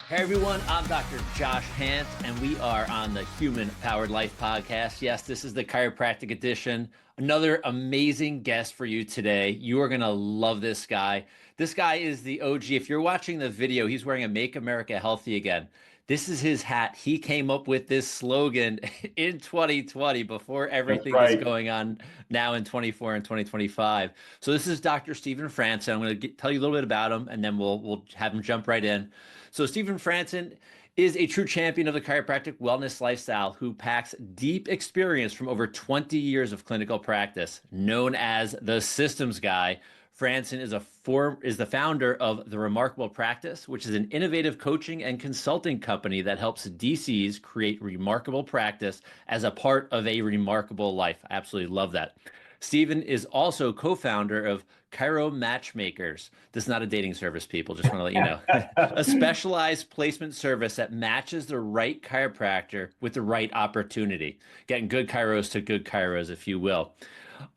Hey everyone, I'm Dr. Josh Handt, and we are on the Human Powered Life podcast. Yes, this is the chiropractic edition. Another amazing guest for you today. You are going to love this guy. This guy is the OG. If you're watching the video, he's wearing a Make America Healthy Again. This is his hat. He came up with this slogan in 2020 before That's everything that's right. going on now in 24 and 2025. So this is Dr. Stephen Franson. I'm going to tell you a little bit about him, and then we'll have him jump right in. So Stephen Franson is a true champion of the chiropractic wellness lifestyle who packs deep experience from over 20 years of clinical practice. Known as the systems guy, Franson is the founder of The Remarkable Practice, which is an innovative coaching and consulting company that helps DCs create remarkable practice as a part of a remarkable life. I absolutely love that. Stephen is also co-founder of Cairo Matchmakers. This is not a dating service, people. Just want to let you know. A specialized placement service that matches the right chiropractor with the right opportunity. Getting good chiros to good chiros, if you will.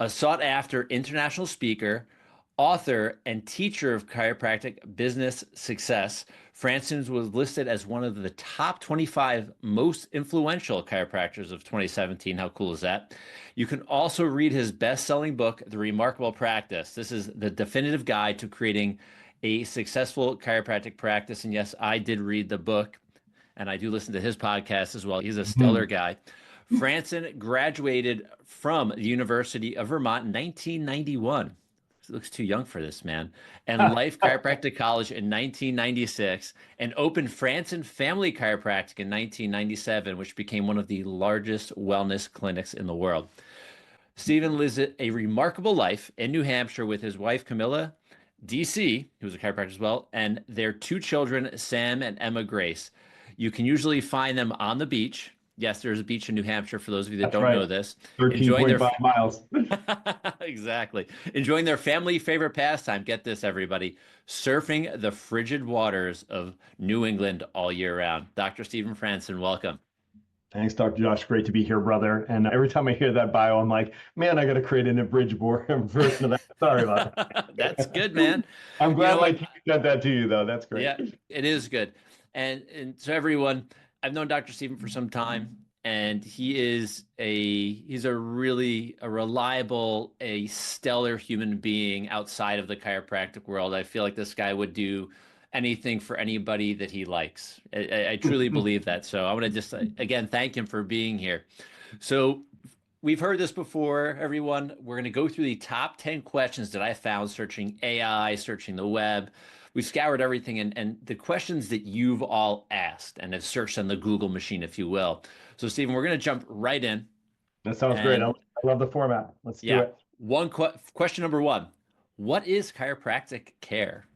A sought after international speaker, author, and teacher of chiropractic business success, Franson was listed as one of the top 25 most influential chiropractors of 2017. How cool is that? You can also read his best-selling book, The Remarkable Practice. This is the definitive guide to creating a successful chiropractic practice. And yes, I did read the book, and I do listen to his podcast as well. He's a stellar Mhm. guy. Franson graduated from the University of Vermont in 1991. He looks too young for this, man. And Life Chiropractic College in 1996, and opened Franson Family Chiropractic in 1997, which became one of the largest wellness clinics in the world. Stephen lives a remarkable life in New Hampshire with his wife, Camilla, DC, who's a chiropractor as well, and their two children, Sam and Emma Grace. You can usually find them on the beach. Yes, there's a beach in New Hampshire for those of you that That's don't right. know this. Enjoying their 13.5 miles. exactly. Enjoying their family favorite pastime. Get this, everybody. Surfing the frigid waters of New England all year round. Dr. Stephen Franson, welcome. Thanks, Dr. Josh. Great to be here, brother. And every time I hear that bio, I'm like, man, I got to create an abridged version of that. Sorry about That's good, that. man. I'm You know glad my what? team sent that to you, though. That's great. Yeah, it is good. And so everyone, I've known Dr. Stephen for some time, and he's a really a reliable, a stellar human being outside of the chiropractic world. I feel like this guy would do anything for anybody that he likes. I truly believe that. So I want to just again thank him for being here. So we've heard this before, everyone. We're going to go through the top 10 questions that I found searching AI, searching the web. We scoured everything and the questions that you've all asked and have searched on the Google machine, if you will. So, Stephen, we're going to jump right in. That sounds great. I And love the format. Let's do yeah, it. question number one. What is chiropractic care?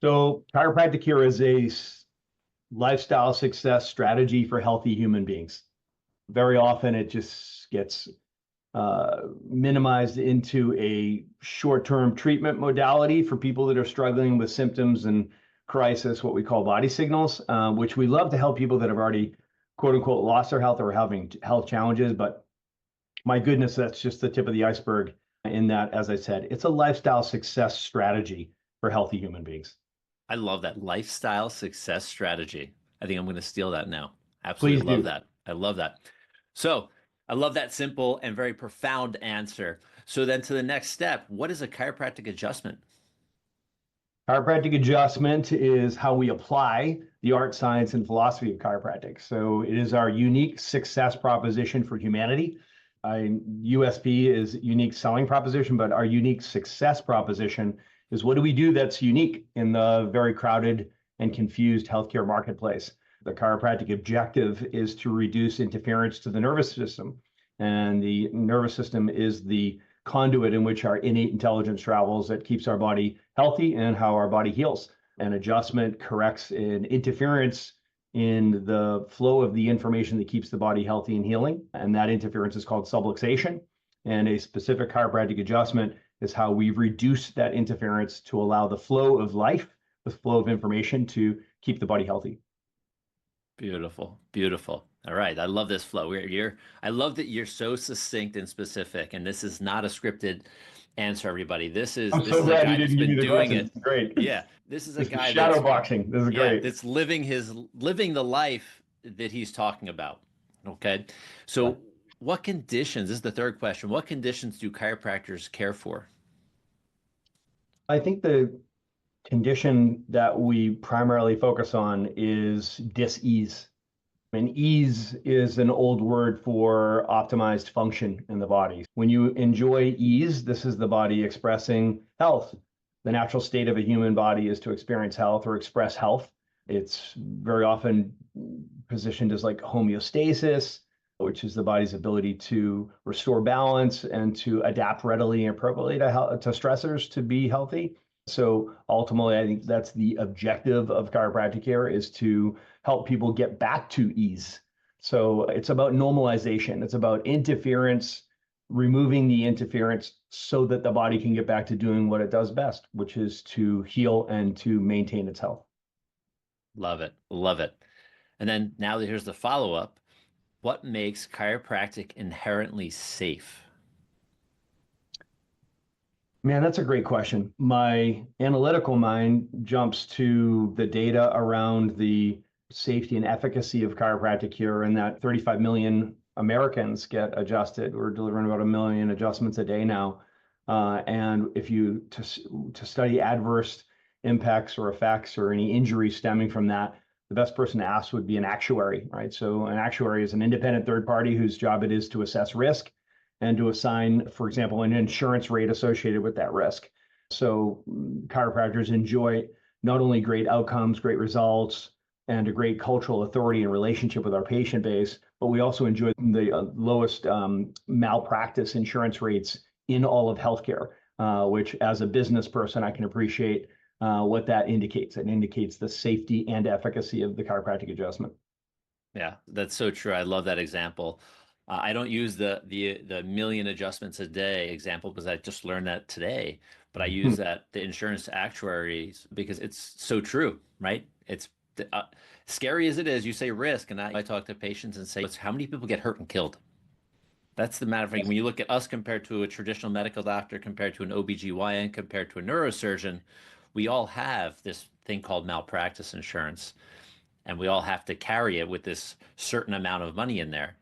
So, chiropractic here is a lifestyle success strategy for healthy human beings. Very often it just gets minimized into a short-term treatment modality for people that are struggling with symptoms and crisis, what we call body signals, which we love to help people that have already, quote unquote, lost their health or having health challenges. But my goodness, that's just the tip of the iceberg in that, as I said, it's a lifestyle success strategy for healthy human beings. I love that lifestyle success strategy. I think I'm going to steal that now. Please Absolutely love do. that. I love that. So I love that simple and very profound answer. So then to the next step, what is a chiropractic adjustment? Chiropractic adjustment is how we apply the art, science, and philosophy of chiropractic. So it is our unique success proposition for humanity. USP is unique selling proposition, but our unique success proposition is what do we do that's unique in the very crowded and confused healthcare marketplace. The chiropractic objective is to reduce interference to the nervous system. And the nervous system is the conduit in which our innate intelligence travels that keeps our body healthy and how our body heals. An adjustment corrects an interference in the flow of the information that keeps the body healthy and healing. And that interference is called subluxation. And a specific chiropractic adjustment is how we reduce that interference to allow the flow of life, the flow of information to keep the body healthy. Beautiful, beautiful. All right, I love this flow. I love that you're so succinct and specific, and this is not a scripted answer, everybody. This is I'm this so is a glad you guy that's didn't give me been the doing questions. it. It's great. Yeah, this is a This is guy shadow that's boxing. This is yeah, great. that's living the life that he's talking about. Okay. Yeah. So what conditions, this is the third question, what conditions do chiropractors care for? I think the condition that we primarily focus on is dis-ease. And ease is an old word for optimized function in the body. When you enjoy ease, this is the body expressing health. The natural state of a human body is to experience health or express health. It's very often positioned as like homeostasis, which is the body's ability to restore balance and to adapt readily and appropriately to stressors to be healthy. So ultimately, I think that's the objective of chiropractic care, is to help people get back to ease. So it's about normalization. It's about interference, removing the interference so that the body can get back to doing what it does best, which is to heal and to maintain its health. Love it. Love it. And then now here's the follow-up. What makes chiropractic inherently safe? Man, that's a great question. My analytical mind jumps to the data around the safety and efficacy of chiropractic care, and that 35 million Americans get adjusted. We're delivering about a million adjustments a day now. And if you to study adverse impacts or effects or any injuries stemming from that, the best person to ask would be an actuary, right? So an actuary is an independent third party whose job it is to assess risk and to assign, for example, an insurance rate associated with that risk. So chiropractors enjoy not only great outcomes, great results, and a great cultural authority and relationship with our patient base, but we also enjoy the lowest malpractice insurance rates in all of healthcare, which as a business person, I can appreciate what that indicates. It indicates the safety and efficacy of the chiropractic adjustment. Yeah, that's so true. I love that example. I don't use the million adjustments a day example because I just learned that today, but I use that the insurance actuaries because it's so true, right? It's uh, scary as it is. You say risk, and I talk to patients and say, how many people get hurt and killed? That's the matter of fact. When you look at us compared to a traditional medical doctor, compared to an OBGYN, compared to a neurosurgeon, we all have this thing called malpractice insurance, and we all have to carry it with this certain amount of money in there.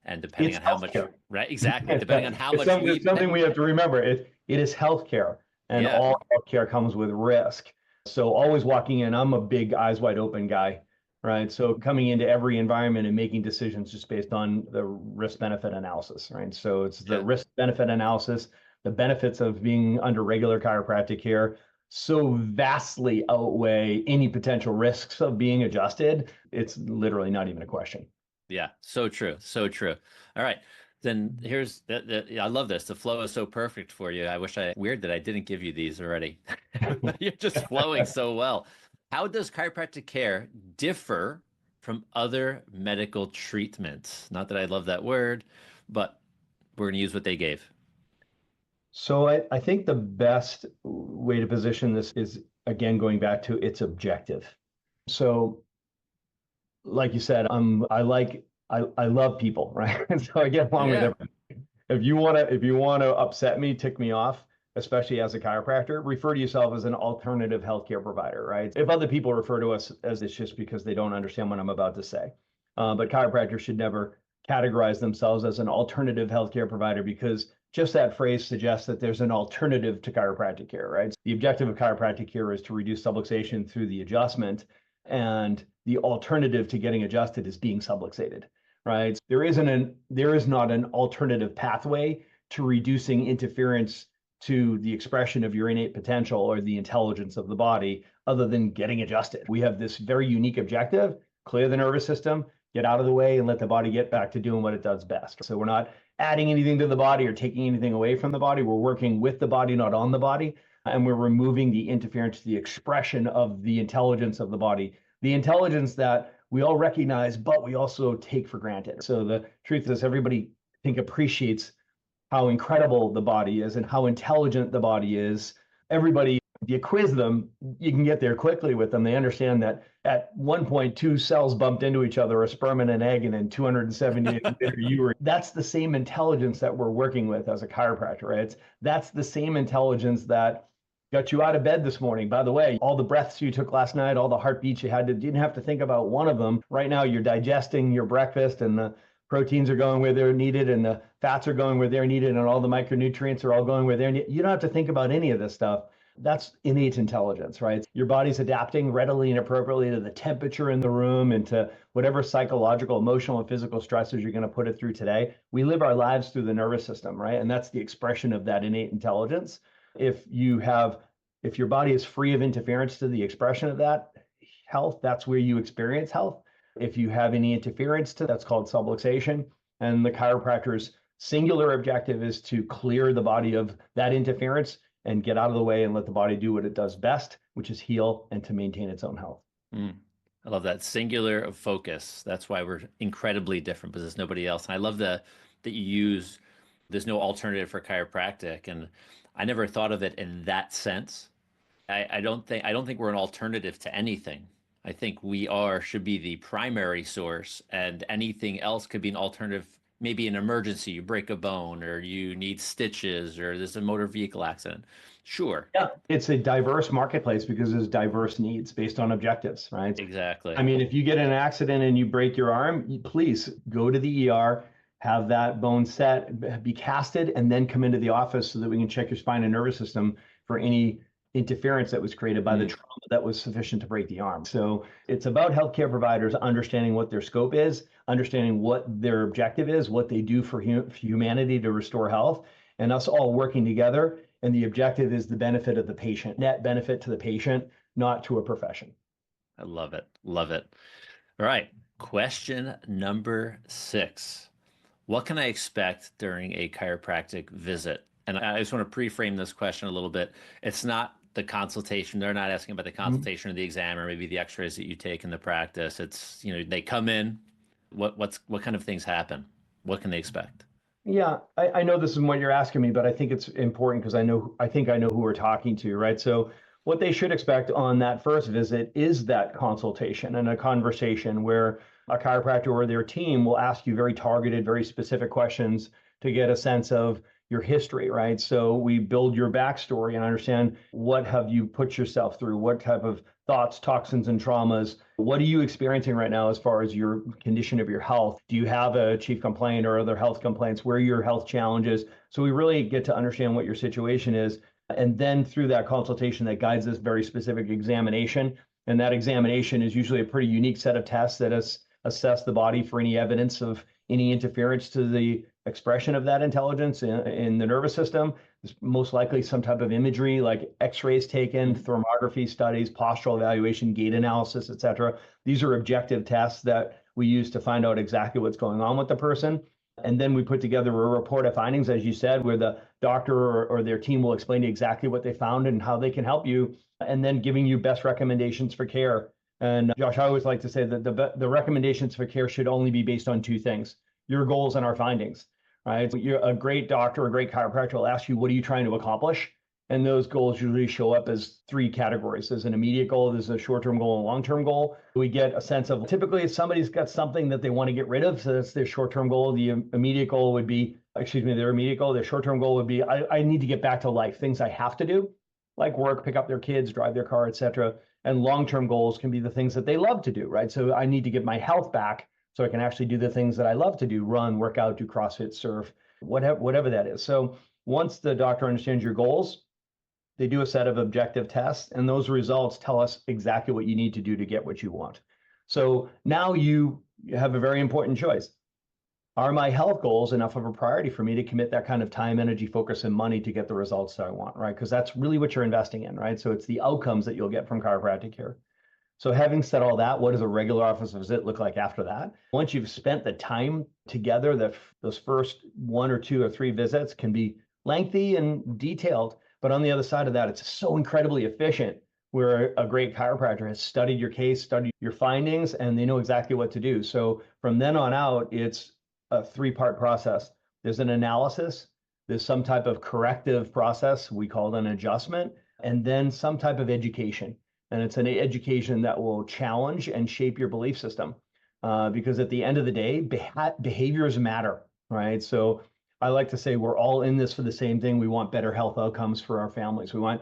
And depending It's on how much, healthcare. right? Exactly. Depending on how much we It's something pay. we have to remember. It is healthcare, and Yeah. all healthcare comes with risk. So always walking in, I'm a big eyes wide open guy, right? So coming into every environment and making decisions just based on the risk benefit analysis, right? So it's the Yeah. risk benefit analysis, the benefits of being under regular chiropractic care so vastly outweigh any potential risks of being adjusted. It's literally not even a question. Yeah. So true. So true. All right. Then here's I love this. The flow is so perfect for you. Weird that I didn't give you these already. You're just flowing so well. How does chiropractic care differ from other medical treatments? Not that I love that word, but we're going to use what they gave. So I think the best way to position this is, again, going back to its objective. So like you said, I love people, right? And so I get along with Yeah. everyone. If you wanna upset me, tick me off, especially as a chiropractor, refer to yourself as an alternative healthcare provider, right? If other people refer to us as, it's just because they don't understand what I'm about to say. But chiropractors should never categorize themselves as an alternative healthcare provider, because just that phrase suggests that there's an alternative to chiropractic care, right? The objective of chiropractic care is to reduce subluxation through the adjustment, and the alternative to getting adjusted is being subluxated, right? There is not an alternative pathway to reducing interference to the expression of your innate potential or the intelligence of the body other than getting adjusted. We have this very unique objective: clear the nervous system, get out of the way, and let the body get back to doing what it does best. So we're not adding anything to the body or taking anything away from the body. We're working with the body, not on the body. And we're removing the interference to the expression of the intelligence of the body, the intelligence that we all recognize, but we also take for granted. So the truth is, everybody, I think, appreciates how incredible the body is and how intelligent the body is. Everybody If you quiz them, you can get there quickly with them. They understand that at one point, two cells bumped into each other, a sperm and an egg, and in 278 later, that's the same intelligence that we're working with as a chiropractor, right? That's the same intelligence that got you out of bed this morning. By the way, all the breaths you took last night, all the heartbeats you had, you didn't have to think about one of them. Right now, you're digesting your breakfast and the proteins are going where they're needed and the fats are going where they're needed and all the micronutrients are all going where they're needed. You don't have to think about any of this stuff. That's innate intelligence, right? Your body's adapting readily and appropriately to the temperature in the room and to whatever psychological, emotional, and physical stressors you're going to put it through today. We live our lives through the nervous system, right? And that's the expression of that innate intelligence. If your body is free of interference to the expression of that health, that's where you experience health. If you have any interference to that's called subluxation. And the chiropractor's singular objective is to clear the body of that interference and get out of the way and let the body do what it does best, which is heal and to maintain its own health. I love that singular of focus. That's why we're incredibly different because there's nobody else. And I love that you use there's no alternative for chiropractic. And I never thought of it in that sense. I don't think we're an alternative to anything. I think should be the primary source, and anything else could be an alternative. Maybe an emergency, you break a bone, or you need stitches, or there's a motor vehicle accident. Sure. Yeah, it's a diverse marketplace because there's diverse needs based on objectives, right? Exactly. I mean, if you get in an accident and you break your arm, please go to the ER, have that bone set, be casted, and then come into the office so that we can check your spine and nervous system for any interference that was created by the trauma that was sufficient to break the arm. So it's about healthcare providers understanding what their scope is, understanding what their objective is, what they do for humanity to restore health, and us all working together. And the objective is the benefit of the patient, net benefit to the patient, not to a profession. I love it. Love it. All right. Question number 6. What can I expect during a chiropractic visit? And I just want to pre-frame this question a little bit. It's not the consultation. They're not asking about the consultation or the exam or maybe the x-rays that you take in the practice. It's, they come in, what kind of things happen? What can they expect? Yeah, I know this is what you're asking me, but I think it's important because I think I know who we're talking to, right? So what they should expect on that first visit is that consultation and a conversation where a chiropractor or their team will ask you very targeted, very specific questions to get a sense of your history, right? So we build your backstory and understand what have you put yourself through, what type of thoughts, toxins, and traumas. What are you experiencing right now as far as your condition of your health? Do you have a chief complaint or other health complaints? Where are your health challenges? So we really get to understand what your situation is. And then through that consultation that guides this very specific examination. And that examination is usually a pretty unique set of tests that assess the body for any evidence of any interference to the expression of that intelligence in the nervous system. There's most likely some type of imagery like x-rays taken, thermography studies, postural evaluation, gait analysis, etc. These are objective tests that we use to find out exactly what's going on with the person. And then we put together a report of findings, as you said, where the doctor or their team will explain exactly what they found and how they can help you, and then giving you best recommendations for care. And Josh, I always like to say that the recommendations for care should only be based on 2 things: your goals and our findings, right? So you're a great doctor, a great chiropractor will ask you, what are you trying to accomplish? And those goals usually show up as 3 categories. There's an immediate goal, there's a short-term goal, and a long-term goal. We get a sense of, typically, if somebody's got something that they want to get rid of, so that's their short-term goal. The immediate goal would be, their immediate goal, their short-term goal would be, I need to get back to life, things I have to do, like work, pick up their kids, drive their car, etc. And long-term goals can be the things that they love to do, right? So I need to get my health back so I can actually do the things that I love to do: run, work out, do CrossFit, surf, whatever that is. So once the doctor understands your goals, they do a set of objective tests, and those results tell us exactly what you need to do to get what you want. So now you have a very important choice. Are my health goals enough of a priority for me to commit that kind of time, energy, focus, and money to get the results that I want, right? Because that's really what you're investing in, right? So it's the outcomes that you'll get from chiropractic care. So having said all that, what does a regular office visit look like after that? Once you've spent the time together, those first 1 or 2 or 3 visits can be lengthy and detailed, but on the other side of that, it's so incredibly efficient, where a great chiropractor has studied your case, studied your findings, and they know exactly what to do. So from then on out, it's a 3-part process. There's an analysis, there's some type of corrective process, we call it an adjustment, and then some type of education. And it's an education that will challenge and shape your belief system. Because at the end of the day, behaviors matter, right? So I like to say we're all in this for the same thing. We want better health outcomes for our families. We want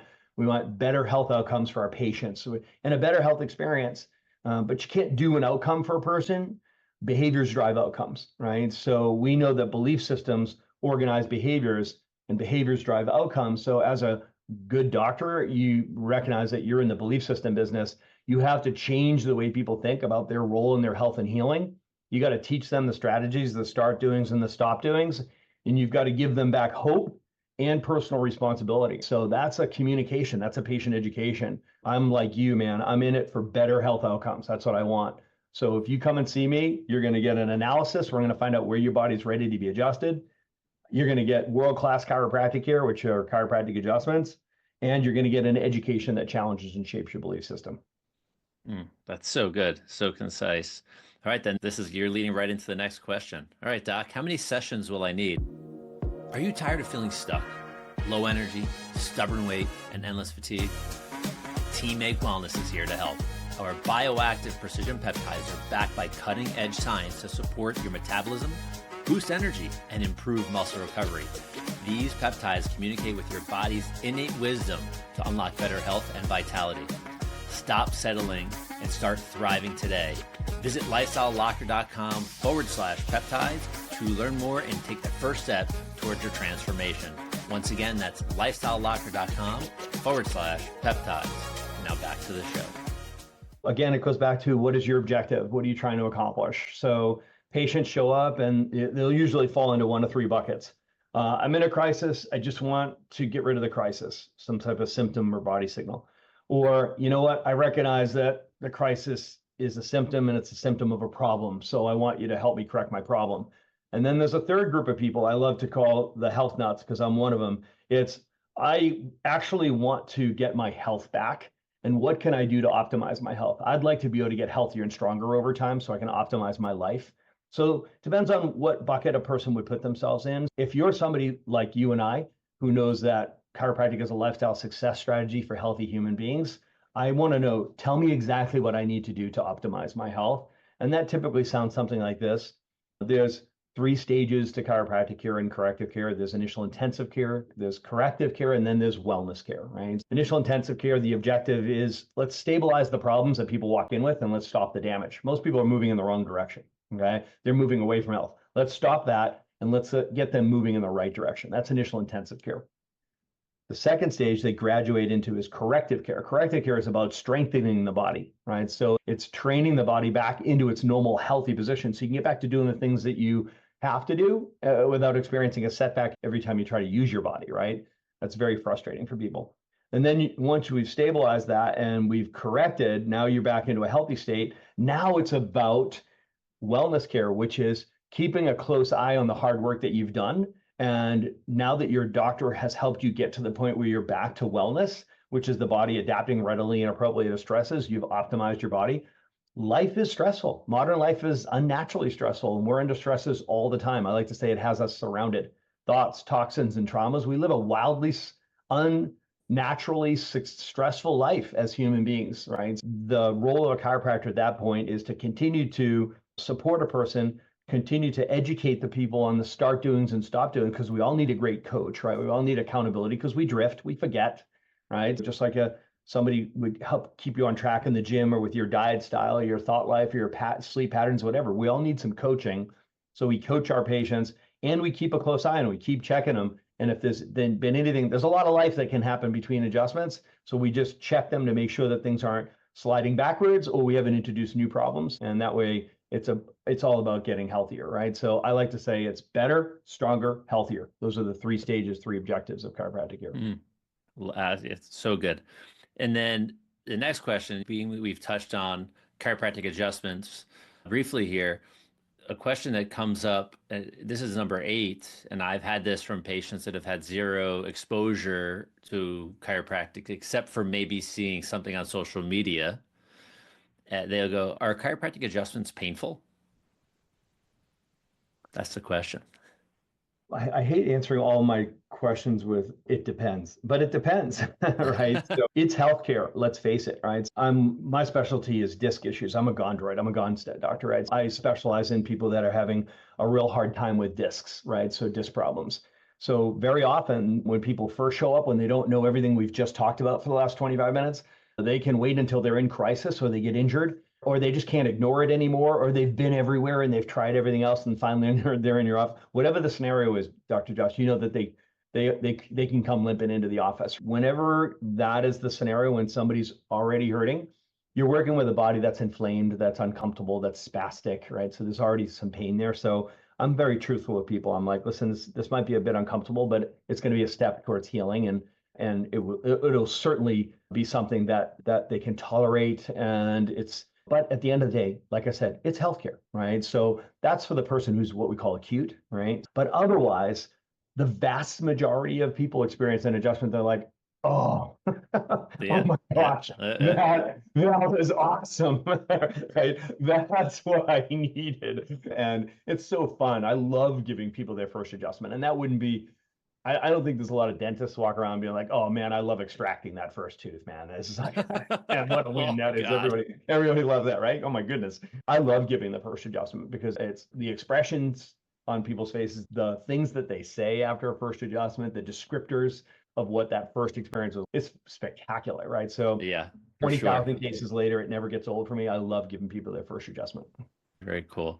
better health outcomes for our patients and a better health experience. But you can't do an outcome for a person. Behaviors drive outcomes, right? So we know that belief systems organize behaviors and behaviors drive outcomes. So as a good doctor, you recognize that you're in the belief system business. You have to change the way people think about their role in their health and healing. You got to teach them the strategies, the start doings and the stop doings, and you've got to give them back hope and personal responsibility. So that's a communication, that's a patient education. I'm like you, man. I'm in it for better health outcomes. That's what I want. So if you come and see me, you're going to get an analysis. We're going to find out where your body's ready to be adjusted. You're going to get world-class chiropractic care, which are chiropractic adjustments, and you're going to get an education that challenges and shapes your belief system. That's so good, so concise. All right, then you're leading right into the next question. All right, Doc, how many sessions will I need? Are you tired of feeling stuck, low energy, stubborn weight, and endless fatigue? Team Make Wellness is here to help. Our bioactive precision peptides are backed by cutting-edge science to support your metabolism, boost energy, and improve muscle recovery. These peptides communicate with your body's innate wisdom to unlock better health and vitality. Stop settling and start thriving today. Visit lifestylelocker.com/peptides to learn more and take the first step towards your transformation. Once again, that's lifestylelocker.com/peptides. Now back to the show. Again, it goes back to what is your objective? What are you trying to accomplish? So patients show up and they'll usually fall into one of three buckets. I'm in a crisis. I just want to get rid of the crisis, some type of symptom or body signal. Or, you know what? I recognize that the crisis is a symptom and it's a symptom of a problem. So I want you to help me correct my problem. And then there's a third group of people I love to call the health nuts because I'm one of them. I actually want to get my health back. And what can I do to optimize my health? I'd like to be able to get healthier and stronger over time so I can optimize my life. So it depends on what bucket a person would put themselves in. If you're somebody like you and I who knows that chiropractic is a lifestyle success strategy for healthy human beings, I want to know, tell me exactly what I need to do to optimize my health. And that typically sounds something like this. There's 3 stages to chiropractic care and corrective care. There's initial intensive care, there's corrective care, and then there's wellness care, right? Initial intensive care, the objective is let's stabilize the problems that people walk in with and let's stop the damage. Most people are moving in the wrong direction, okay? They're moving away from health. Let's stop that and let's get them moving in the right direction. That's initial intensive care. The second stage they graduate into is corrective care. Corrective care is about strengthening the body, right? So it's training the body back into its normal healthy position so you can get back to doing the things that you have to do without experiencing a setback every time you try to use your body, right? That's very frustrating for people. And then once we've stabilized that and we've corrected, now you're back into a healthy state. Now it's about wellness care, which is keeping a close eye on the hard work that you've done. And now that your doctor has helped you get to the point where you're back to wellness, which is the body adapting readily and appropriately to stresses, you've optimized your body. Life is stressful. Modern life is unnaturally stressful, and we're under stresses all the time. I like to say it has us surrounded. Thoughts, toxins, and traumas. We live a wildly, unnaturally stressful life as human beings, right? The role of a chiropractor at that point is to continue to support a person, continue to educate the people on the start doings and stop doing, because we all need a great coach, right? We all need accountability because we drift, we forget, right? Just like somebody would help keep you on track in the gym or with your diet style, your thought life, or your sleep patterns, whatever. We all need some coaching. So we coach our patients and we keep a close eye and we keep checking them. And if there's been anything, there's a lot of life that can happen between adjustments. So we just check them to make sure that things aren't sliding backwards or we haven't introduced new problems. And that way it's all about getting healthier, right? So I like to say it's better, stronger, healthier. Those are the 3 stages, 3 objectives of chiropractic care. It's so good. And then the next question, being we've touched on chiropractic adjustments briefly here, a question that comes up, this is number 8, and I've had this from patients that have had 0 exposure to chiropractic, except for maybe seeing something on social media. They'll go, are chiropractic adjustments painful? That's the question. I hate answering all my questions with it depends, but it depends, right? So it's healthcare, let's face it, right? My specialty is disc issues. I'm a gondroid, I'm a Gonstead doctor, right? I specialize in people that are having a real hard time with discs, right? So disc problems. So very often when people first show up, when they don't know everything we've just talked about for the last 25 minutes, they can wait until they're in crisis or they get injured or they just can't ignore it anymore, or they've been everywhere and they've tried everything else, and finally they're in your office. Whatever the scenario is, Dr. Josh, you know that they can come limping into the office. Whenever that is the scenario, when somebody's already hurting, you're working with a body that's inflamed, that's uncomfortable, that's spastic, right? So there's already some pain there. So I'm very truthful with people. I'm like, listen, this might be a bit uncomfortable, but it's going to be a step towards healing, and it'll certainly be something that they can tolerate, and it's. But at the end of the day, like I said, it's healthcare, right? So that's for the person who's what we call acute, right? But otherwise, the vast majority of people experience an adjustment. They're like, oh, oh Yeah, my yeah. gosh, that was awesome, right? That's what I needed. And it's so fun. I love giving people their first adjustment. And that wouldn't be I don't think there's a lot of dentists walk around being like, "Oh man, I love extracting that first tooth, man." It's just like, man, what a win Oh that is! God. Everybody loves that, right? Oh my goodness, I love giving the first adjustment because it's the expressions on people's faces, the things that they say after a first adjustment, the descriptors of what that first experience was. It's spectacular, right? So Yeah, for sure. 20,000 cases later, it never gets old for me. I love giving people their first adjustment. Very cool.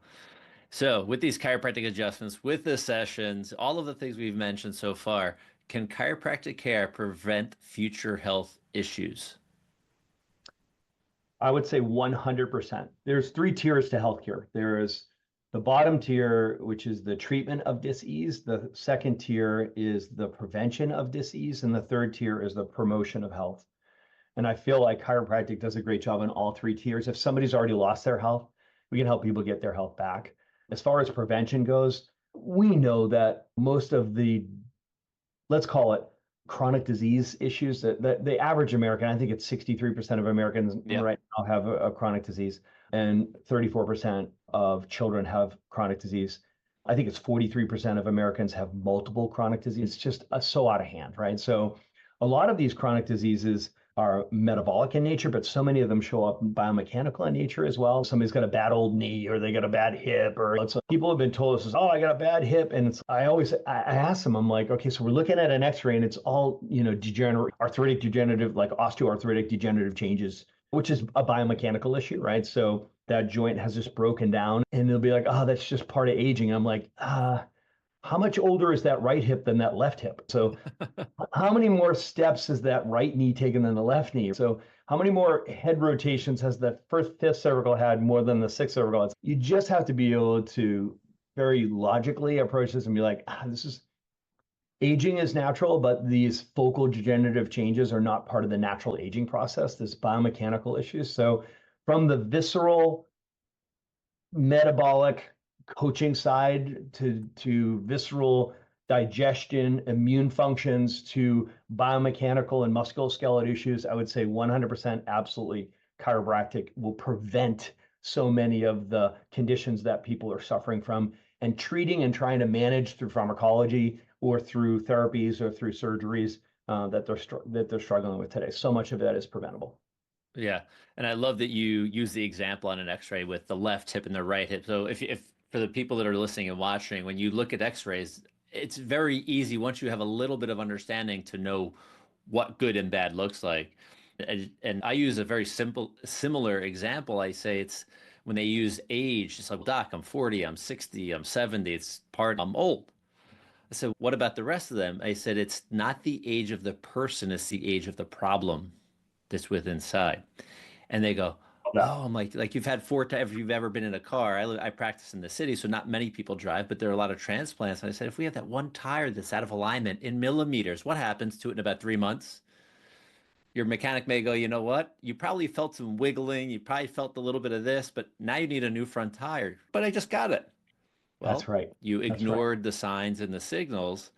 So, with these chiropractic adjustments, with the sessions, all of the things we've mentioned so far, can chiropractic care prevent future health issues? I would say 100%. There's three tiers to healthcare. There's the bottom tier, which is the treatment of disease. The second tier is the prevention of disease. And the third tier is the promotion of health. And I feel like chiropractic does a great job in all three tiers. If somebody's already lost their health, we can help people get their health back. As far as prevention goes, we know that most of the, let's call it, chronic disease issues that the average American, I think it's 63% of Americans Yeah. right now have a chronic disease, and 34% of children have chronic disease. I think it's 43% of Americans have multiple chronic disease. It's just so out of hand, right? So a lot of these chronic diseases are metabolic in nature, but so many of them show up biomechanical in nature as well. Somebody's got a bad old knee, or they got a bad hip, or people have been told this, oh, I got a bad hip. And I ask them, I'm like, okay, so we're looking at an x-ray and it's all, degenerative, like osteoarthritic degenerative changes, which is a biomechanical issue, right? So that joint has just broken down, and they'll be like, oh, that's just part of aging. I'm like, how much older is that right hip than that left hip? So how many more steps has that right knee taken than the left knee? So how many more head rotations has the fifth cervical had more than the sixth cervical? You just have to be able to very logically approach this and be like, this is aging is natural, but these focal degenerative changes are not part of the natural aging process. There's biomechanical issues. So from the visceral metabolic coaching side to visceral digestion, immune functions, to biomechanical and musculoskeletal issues, I would say 100% absolutely chiropractic will prevent so many of the conditions that people are suffering from, and treating and trying to manage through pharmacology or through therapies or through surgeries that they're struggling with today. So much of that is preventable. Yeah. And I love that you use the example on an x-ray with the left hip and the right hip. So if for the people that are listening and watching, when you look at x-rays, it's very easy once you have a little bit of understanding to know what good and bad looks like. And I use a very similar example. I say it's when they use age, it's like, doc, I'm 40, I'm 60, I'm 70, I'm old. I said, what about the rest of them? I said, it's not the age of the person, it's the age of the problem that's with inside. And they go, Yeah, oh, I'm like you've had four times, if you've ever been in a car. I practice in the city, so not many people drive, but there are a lot of transplants. And I said, if we have that one tire that's out of alignment in millimeters, what happens to it in about 3 months? Your mechanic may go, you know what? You probably felt some wiggling. You probably felt a little bit of this, but now you need a new front tire. But I just got it. that's Well, right. you That's right. ignored the signs and the signals.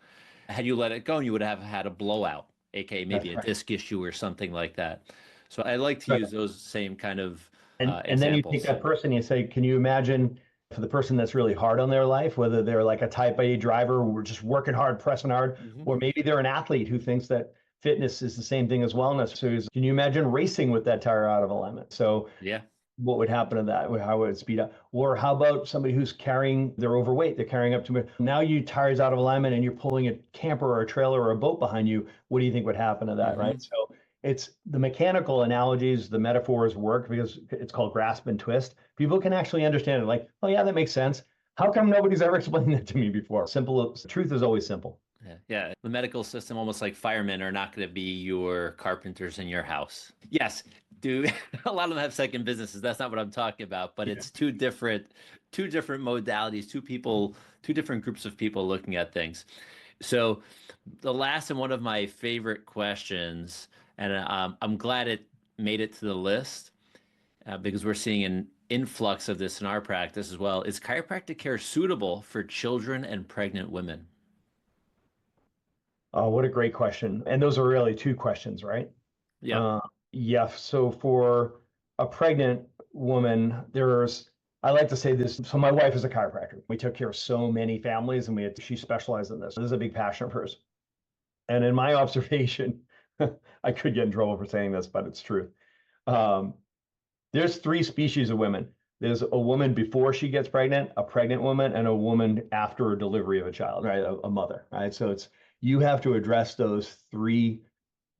Had you let it go, you would have had a blowout, aka That's maybe a right. disc issue or something like that. So I like to Right. use those same kind of And then you take examples. that person and you say, can you imagine For the person that's really hard on their life, whether they're like a type A driver who are just working hard, pressing hard, or maybe they're an athlete who thinks that fitness is the same thing as wellness. So can you imagine racing with that tire out of alignment? So Yeah. what would happen to that? How would it speed up? Or how about somebody who's carrying, they're overweight, they're carrying up too much. Now you tires out of alignment and you're pulling a camper or a trailer or a boat behind you. What do you think would happen to that, right? So it's the mechanical analogies, the metaphors work because it's called grasp and twist. People can actually understand it like, oh yeah, that makes sense. How come nobody's ever explained that to me before? Simple, truth is always simple. Yeah, yeah. The medical system, almost like firemen, are not going to be your carpenters in your house. Yes, do a lot of them have second businesses. That's not what I'm talking about, but it's two different modalities, two different groups of people looking at things. So the last and one of my favorite questions, and I'm glad it made it to the list because we're seeing an influx of this in our practice as well. Is chiropractic care suitable for children and pregnant women? Oh, what a great question. And those are really two questions, right? Yeah. Uh, yeah. So for a pregnant woman, I like to say this. So my wife is a chiropractor. We took care of so many families and she specialized in this. This is a big passion of hers. And in my observation, I could get in trouble for saying this, but it's true. Um, there's three species of women. There's a woman before she gets pregnant, a pregnant woman, and a woman after a delivery of a child, right? A mother, right? So you have to address those three.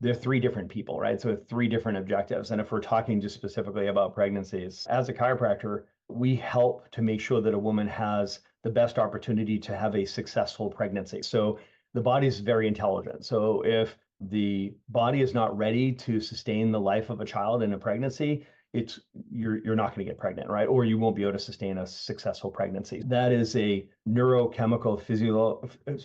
They're three different people, right? So three different objectives. And if we're talking just specifically about pregnancies, as a chiropractor, we help to make sure that a woman has the best opportunity to have a successful pregnancy. So the body is very intelligent. So if the body is not ready to sustain the life of a child in a pregnancy, you're not going to get pregnant, right? Or you won't be able to sustain a successful pregnancy. That is a neurochemical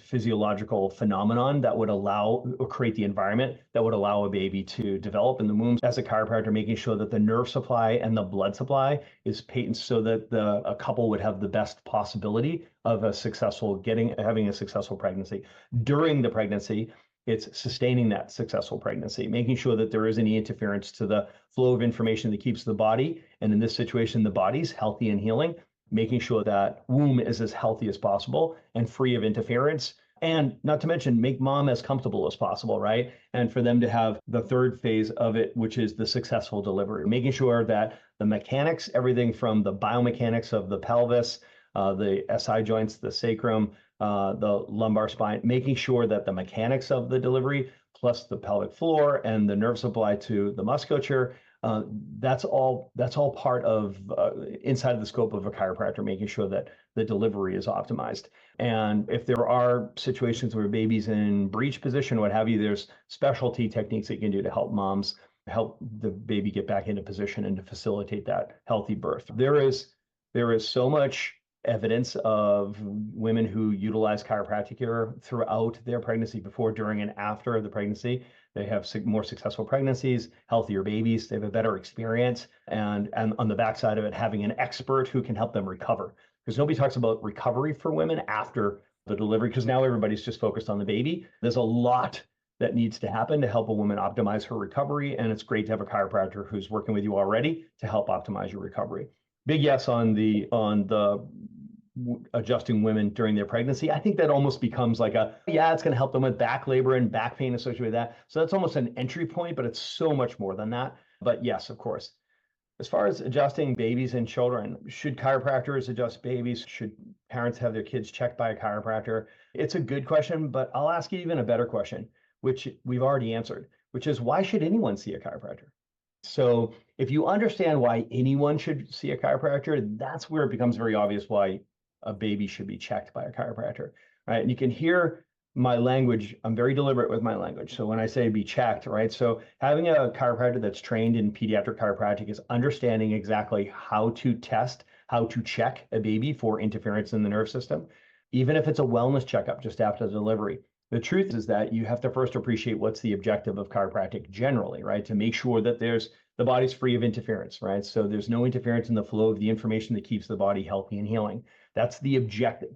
physiological phenomenon that would allow or create the environment that would allow a baby to develop in the womb. As a chiropractor, making sure that the nerve supply and the blood supply is patent so that a couple would have the best possibility of having a successful pregnancy. During the pregnancy, it's sustaining that successful pregnancy, making sure that there isn't any interference to the flow of information that keeps the body, and in this situation, the body's healthy and healing, making sure that womb is as healthy as possible and free of interference. And not to mention, make mom as comfortable as possible, right? And for them to have the third phase of it, which is the successful delivery, making sure that the mechanics, everything from the biomechanics of the pelvis, the SI joints, the sacrum, the lumbar spine, making sure that the mechanics of the delivery, plus the pelvic floor and the nerve supply to the musculature, that's all part of inside of the scope of a chiropractor, making sure that the delivery is optimized. And if there are situations where baby's in breech position, what have you, there's specialty techniques that you can do to help moms help the baby get back into position and to facilitate that healthy birth. There is so much evidence of women who utilize chiropractic care throughout their pregnancy, before, during, and after the pregnancy. They have more successful pregnancies, healthier babies, they have a better experience, and on the backside of it, having an expert who can help them recover. Because nobody talks about recovery for women after the delivery, because now everybody's just focused on the baby. There's a lot that needs to happen to help a woman optimize her recovery, and it's great to have a chiropractor who's working with you already to help optimize your recovery. Big yes on the adjusting women during their pregnancy. I think that almost becomes like it's going to help them with back labor and back pain associated with that. So that's almost an entry point, but it's so much more than that. But yes, of course. As far as adjusting babies and children, should chiropractors adjust babies? Should parents have their kids checked by a chiropractor? It's a good question, but I'll ask you even a better question, which we've already answered, which is, why should anyone see a chiropractor? So if you understand why anyone should see a chiropractor, that's where it becomes very obvious why a baby should be checked by a chiropractor, right? And you can hear my language. I'm very deliberate with my language. So when I say be checked, right? So having a chiropractor that's trained in pediatric chiropractic is understanding exactly how to test, how to check a baby for interference in the nerve system, even if it's a wellness checkup just after delivery. The truth is that you have to first appreciate what's the objective of chiropractic generally, right? To make sure that the body's free of interference, right? So there's no interference in the flow of the information that keeps the body healthy and healing. That's the objective.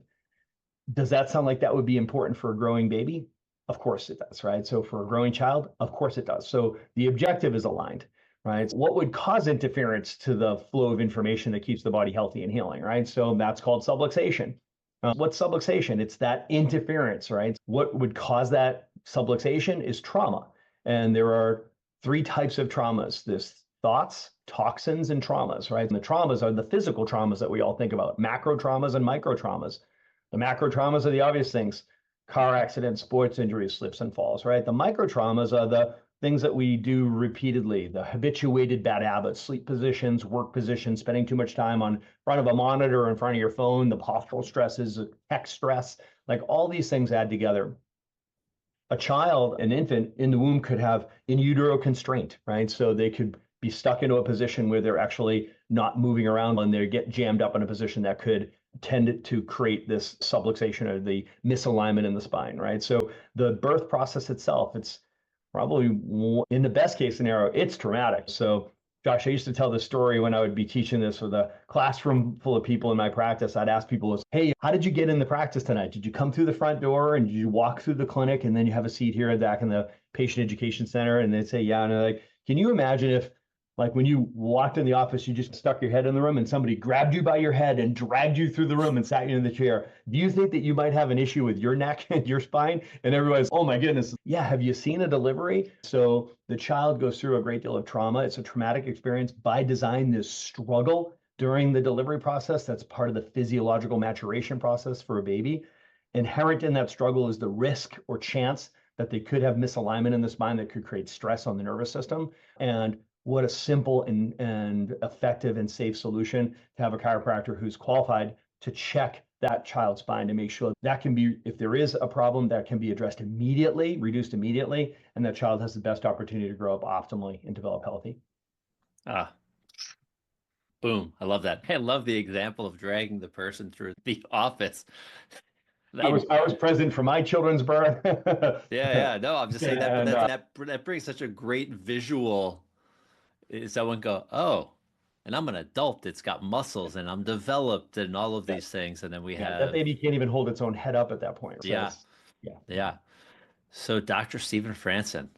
Does that sound like that would be important for a growing baby? Of course it does, right? So for a growing child, of course it does. So the objective is aligned. right? What would cause interference to the flow of information that keeps the body healthy and healing, right? So that's called subluxation. What's subluxation? It's that interference, right? What would cause that subluxation is trauma. And there are three types of traumas. There's thoughts, toxins, and traumas, right? And the traumas are the physical traumas that we all think about, macro traumas and micro traumas. The macro traumas are the obvious things: car accidents, sports injuries, slips and falls, right? The micro traumas are the things that we do repeatedly, the habituated bad habits, sleep positions, work positions, spending too much time on front of a monitor or in front of your phone, the postural stresses, tech stress, like all these things add together. A child, an infant in the womb could have in utero constraint, right? So they could be stuck into a position where they're actually not moving around and they get jammed up in a position that could tend to create this subluxation or the misalignment in the spine, right? So the birth process itself, it's probably in the best case scenario, it's traumatic. So Josh, I used to tell this story when I would be teaching this with a classroom full of people in my practice. I'd ask people, hey, how did you get in the practice tonight? Did you come through the front door and did you walk through the clinic and then you have a seat here back in the patient education center? And they'd say, yeah. And they're like, can you imagine if, like, when you walked in the office, you just stuck your head in the room and somebody grabbed you by your head and dragged you through the room and sat you in the chair? Do you think that you might have an issue with your neck and your spine? And everybody's, oh my goodness. Yeah, have you seen a delivery? So the child goes through a great deal of trauma. It's a traumatic experience by design, this struggle during the delivery process. That's part of the physiological maturation process for a baby. Inherent in that struggle is the risk or chance that they could have misalignment in the spine that could create stress on the nervous system. And what a simple and effective and safe solution to have a chiropractor who's qualified to check that child's spine to make sure that can be, if there is a problem, that can be addressed immediately, reduced immediately, and that child has the best opportunity to grow up optimally and develop healthy. Ah, boom. I love that. I love the example of dragging the person through the office. I was present for my children's birth. Yeah. No, I'm just saying that, And, but that brings such a great visual. Someone go, oh, and I'm an adult that's got muscles and I'm developed and all of these things. And then we have that baby can't even hold its own head up at that point. So yeah. So Dr. Stephen Franson,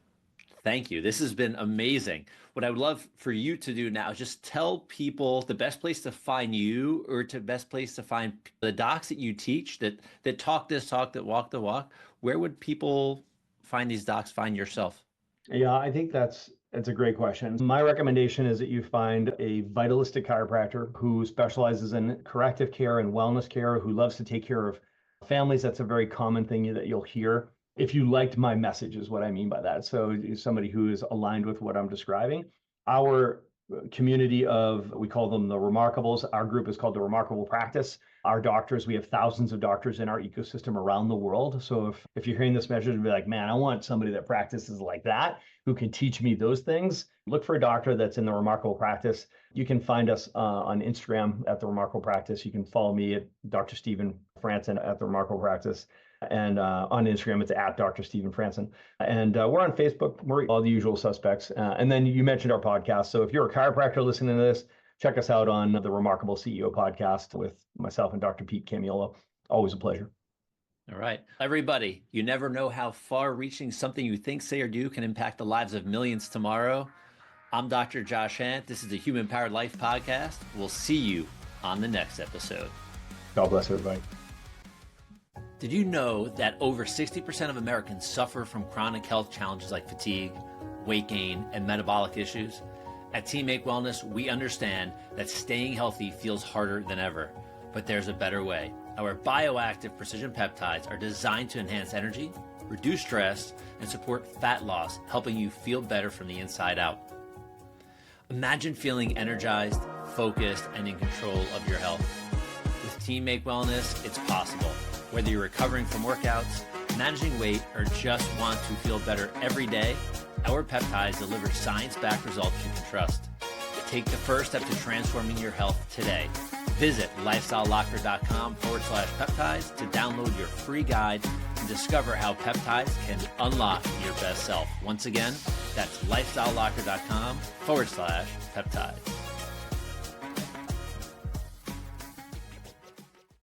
thank you. This has been amazing. What I would love for you to do now is just tell people the best place to find you, or the best place to find the docs that you teach that talk this talk, that walk the walk. Where would people find these docs, find yourself? Yeah, I think that's a great question. My recommendation is that you find a vitalistic chiropractor who specializes in corrective care and wellness care, who loves to take care of families. That's a very common thing that you'll hear. If you liked my message is what I mean by that. So somebody who is aligned with what I'm describing. Our community of, we call them the Remarkables. Our group is called the Remarkable Practice. Our doctors, we have thousands of doctors in our ecosystem around the world. So if you're hearing this message and be like, man, I want somebody that practices like that, who can teach me those things, look for a doctor that's in the Remarkable Practice. You can find us on Instagram at the Remarkable Practice. You can follow me at Dr. Stephen Franson at the Remarkable Practice. And on Instagram, it's at Dr. Stephen Franson. And we're on Facebook. We're all the usual suspects. And then you mentioned our podcast. So if you're a chiropractor listening to this, check us out on the Remarkable CEO podcast with myself and Dr. Pete Camiolo. Always a pleasure. All right. Everybody, you never know how far-reaching something you think, say, or do can impact the lives of millions tomorrow. I'm Dr. Josh Handt. This is the Human Powered Life podcast. We'll see you on the next episode. God bless everybody. Did you know that over 60% of Americans suffer from chronic health challenges like fatigue, weight gain, and metabolic issues? At Team Make Wellness, we understand that staying healthy feels harder than ever, but there's a better way. Our bioactive precision peptides are designed to enhance energy, reduce stress, and support fat loss, helping you feel better from the inside out. Imagine feeling energized, focused, and in control of your health. With Team Make Wellness, it's possible. Whether you're recovering from workouts, managing weight, or just want to feel better every day, our peptides deliver science-backed results you can trust. Take the first step to transforming your health today. Visit lifestylelocker.com/peptides to download your free guide and discover how peptides can unlock your best self. Once again, that's lifestylelocker.com/peptides.